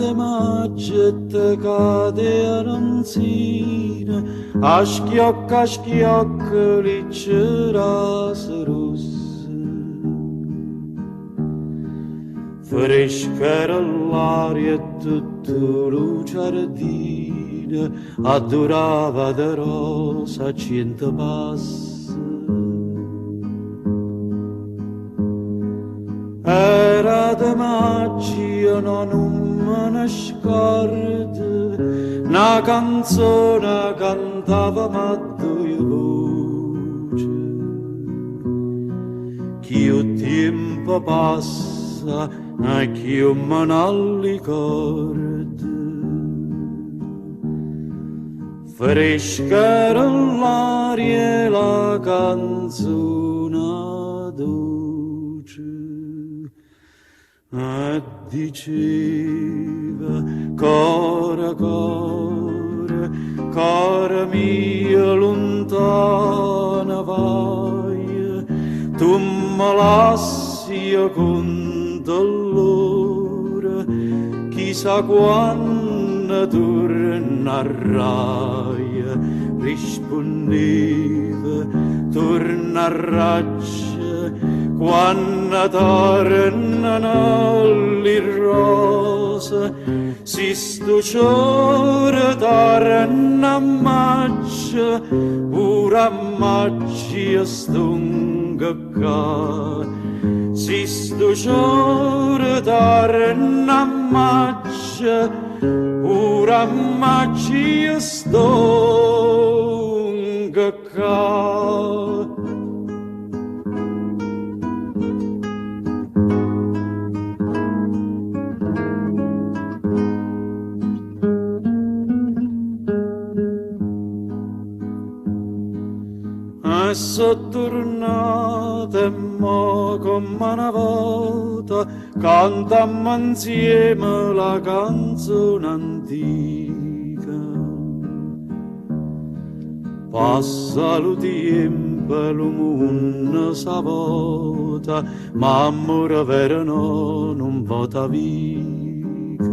de maggette cade aranzina, a schiocca liccerase rosse. Fresca era l'aria e tutto lo giardino addurava de rosa 100 passi. Era de maggio non me ne scordo, una canzone cantava ma due voci. Che il tempo passa e che io me ne ricordo. Fresca era l'aria e la canzone dolce. E diceva, core, core mia lontana vai, tu me lasci con dolore, chissà quando tornerai, rispondeva, tornerai. Quando tornano le rose, si sto ciore torna a maggio, ora a maggio stunga qua. Si sto ciore torna a maggio, ora a maggio stunga qua. Sono tornata mo come una volta, cantammo insieme la canzone antica. Passa lo tempo, lo mondo s'avvota, ma amore vero no, non vota vita.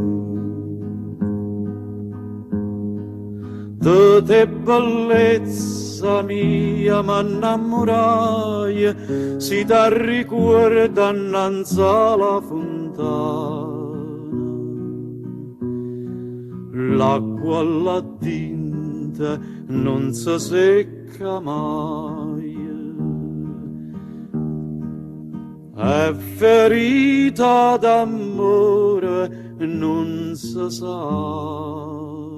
Tutte bellezze mia m'innamorai, si da ricorda innanzi alla fontana. L'acqua alla tinta non si secca mai, è ferita d'amore non si sana.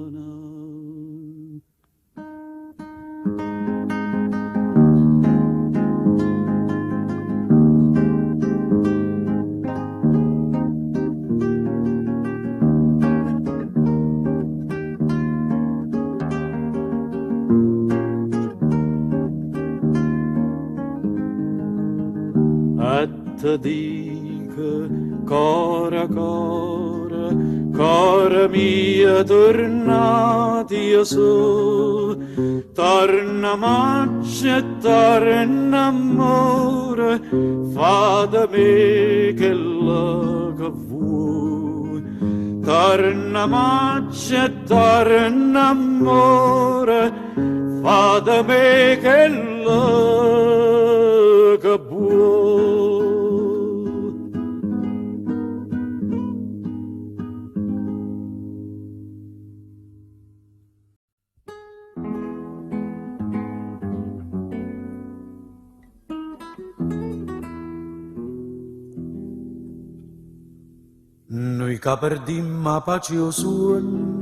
Te dico, core, core mia, tornati su, torna maggio e torna amore, fa da me che lo che vuoi. Torna maggio e torna amore, fa da me che lo che vuoi. Noi che perdimmo pace o suono,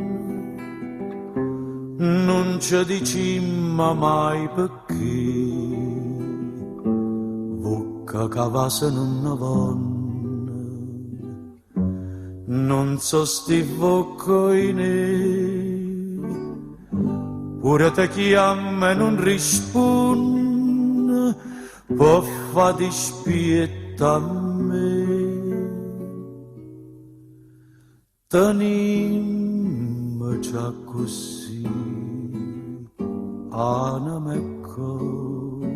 non ci dicimmo mai perché, vocca cavassano una donna, non so sti vocca in pure te chiama e non risponde, può fa dispietta a me. Tenimmo già così, anima e cuore,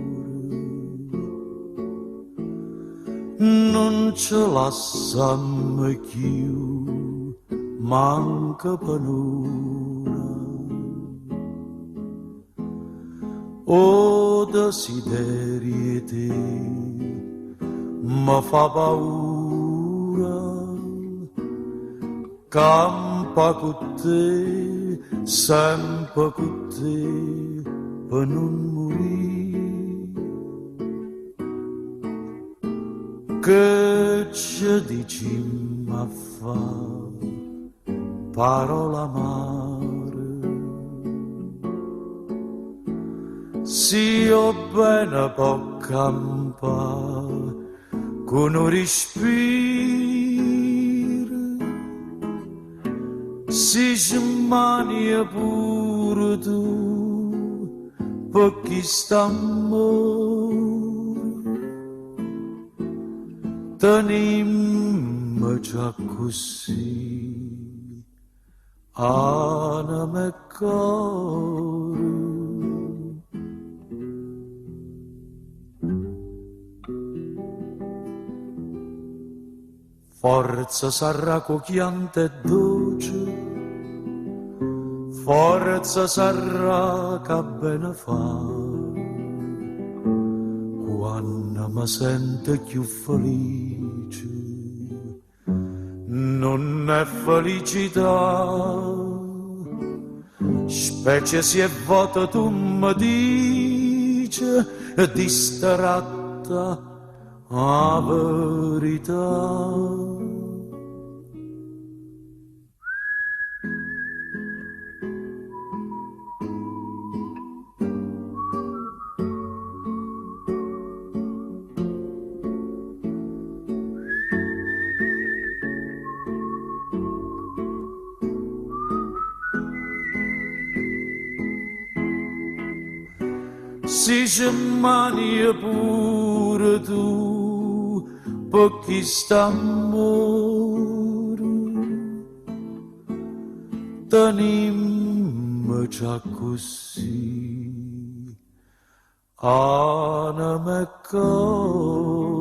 non ce lasciamo più manca penura. O desideri te mi fa paura, campa con te, sempre con te, per non morire. Che ci dici ma fa parola amare, se io bene può campare con un respiro, si ci mania pure tu per chi sta amore. Tenimmo già così, anima e cuore. Forza sarà cucchiante e dolce, forza sarà che bene fa, quando mi sento più felice, non è felicità, specie se è vuota tu mi dici, distratta a verità. Si ci mani pure tu, per chi sta amore, tenimmo già così, anima e cuore.